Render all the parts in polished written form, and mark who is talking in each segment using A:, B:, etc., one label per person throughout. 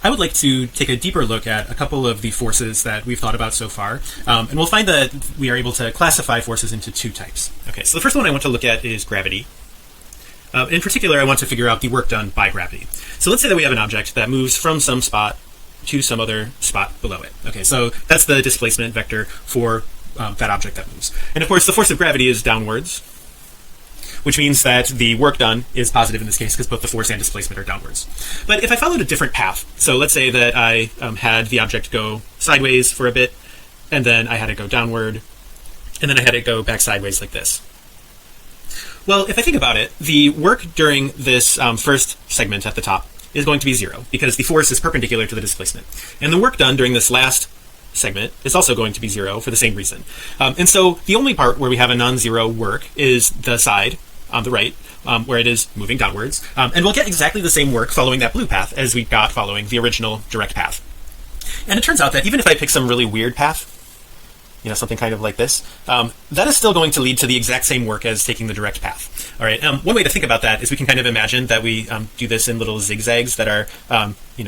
A: I would like to take a deeper look at a couple of the forces that we've thought about so far, and we'll find that we are able to classify forces into two types. Okay, so the first one I want to look at is gravity. In particular, I want to figure out the work done by gravity. So let's say that we have an object that moves from some spot to some other spot below it. Okay, so that's the displacement vector for that object that moves. And of course, the force of gravity is downwards, which means that the work done is positive in this case because both the force and displacement are downwards. But if I followed a different path, so let's say that I had the object go sideways for a bit, and then I had it go downward, and then I had it go back sideways like this. Well, if I think about it, the work during this first segment at the top is going to be 0 because the force is perpendicular to the displacement. And the work done during this last segment is also going to be 0 for the same reason. And so the only part where we have a non-zero work is the side on the right, where it is moving downwards, and we'll get exactly the same work following that blue path as we got following the original direct path. And it turns out that even if I pick some really weird path, something kind of like this, that is still going to lead to the exact same work as taking the direct path. All right, one way to think about that is we can kind of imagine that we do this in little zigzags that are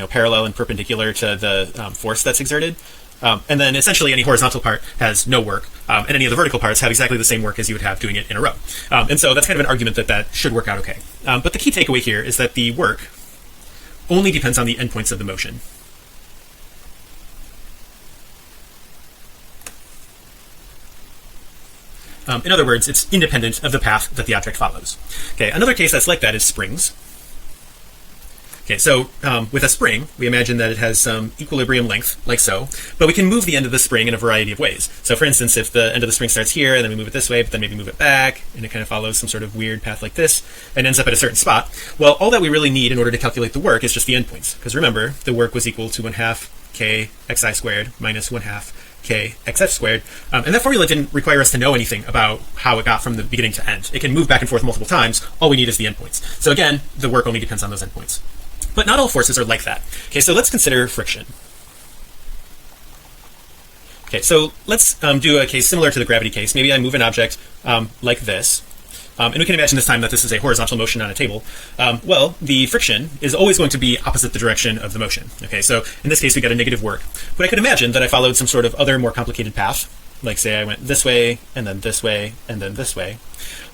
A: parallel and perpendicular to the force that's exerted. And then essentially any horizontal part has no work, and any of the vertical parts have exactly the same work as you would have doing it in a row. And so that's kind of an argument that should work out okay. But the key takeaway here is that the work only depends on the endpoints of the motion. In other words, it's independent of the path that the object follows. Okay, another case that's like that is springs. Okay, so with a spring, we imagine that it has some equilibrium length, like so, but we can move the end of the spring in a variety of ways. So for instance, if the end of the spring starts here, and then we move it this way, but then maybe move it back, and it kind of follows some sort of weird path like this, and ends up at a certain spot, well, all that we really need in order to calculate the work is just the endpoints. Because remember, the work was equal to 1/2 k xi squared minus 1/2 k xf squared, and that formula didn't require us to know anything about how it got from the beginning to end. It can move back and forth multiple times. All we need is the endpoints. So again, the work only depends on those endpoints. But not all forces are like that. Okay, so let's consider friction. Okay, so let's do a case similar to the gravity case. Maybe I move an object like this, and we can imagine this time that this is a horizontal motion on a table. Well, the friction is always going to be opposite the direction of the motion. Okay, so in this case we got a negative work, but I could imagine that I followed some sort of other more complicated path, like say I went this way and then this way and then this way.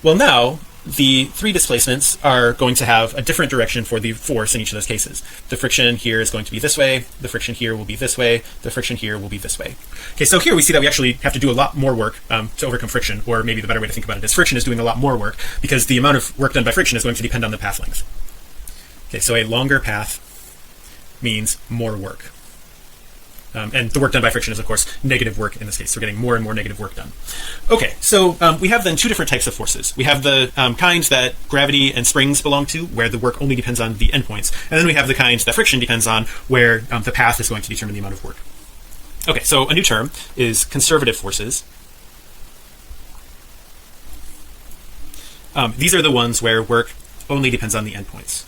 A: Well, now the three displacements are going to have a different direction for the force in each of those cases. The friction here is going to be this way, the friction here will be this way, the friction here will be this way. Okay, so here we see that we actually have to do a lot more work to overcome friction, or maybe the better way to think about it is friction is doing a lot more work because the amount of work done by friction is going to depend on the path length. Okay, so a longer path means more work. And the work done by friction is of course negative work in this case. So we're getting more and more negative work done. Okay, so we have then two different types of forces. We have the kinds that gravity and springs belong to, where the work only depends on the endpoints, and then we have the kinds that friction depends on, where the path is going to determine the amount of work. Okay, so a new term is conservative forces. These are the ones where work only depends on the endpoints.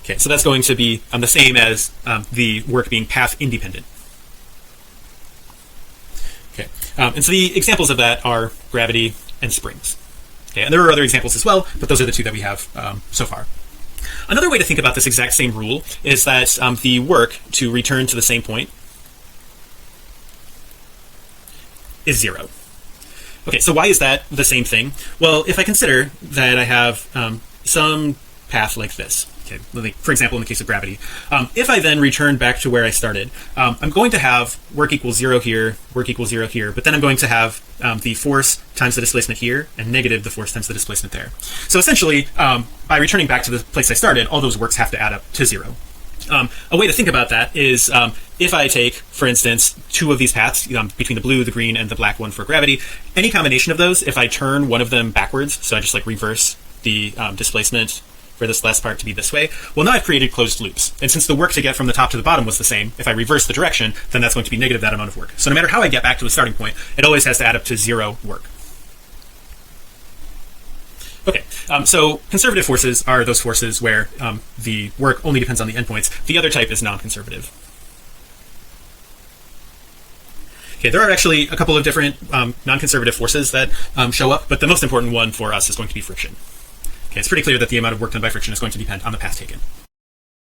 A: Okay, so that's going to be the same as the work being path independent. Okay, and so the examples of that are gravity and springs. Okay, and there are other examples as well, but those are the two that we have so far. Another way to think about this exact same rule is that the work to return to the same point is 0. Okay, so why is that the same thing? Well, if I consider that I have some path like this. Okay, for example, in the case of gravity, if I then return back to where I started, I'm going to have work equals 0 here, work equals 0 here, but then I'm going to have the force times the displacement here and negative the force times the displacement there. So essentially, by returning back to the place I started, all those works have to add up to 0. A way to think about that is if I take, for instance, two of these paths between the blue, the green, and the black one for gravity, any combination of those, if I turn one of them backwards, so I just like reverse the displacement for this last part to be this way, well, now I've created closed loops, and since the work to get from the top to the bottom was the same, if I reverse the direction, then that's going to be negative that amount of work. So no matter how I get back to a starting point, it always has to add up to 0 work. Okay, so conservative forces are those forces where the work only depends on the endpoints. The other type is non-conservative. Okay, there are actually a couple of different non-conservative forces that show up, but the most important one for us is going to be friction. Okay, it's pretty clear that the amount of work done by friction is going to depend on the path taken.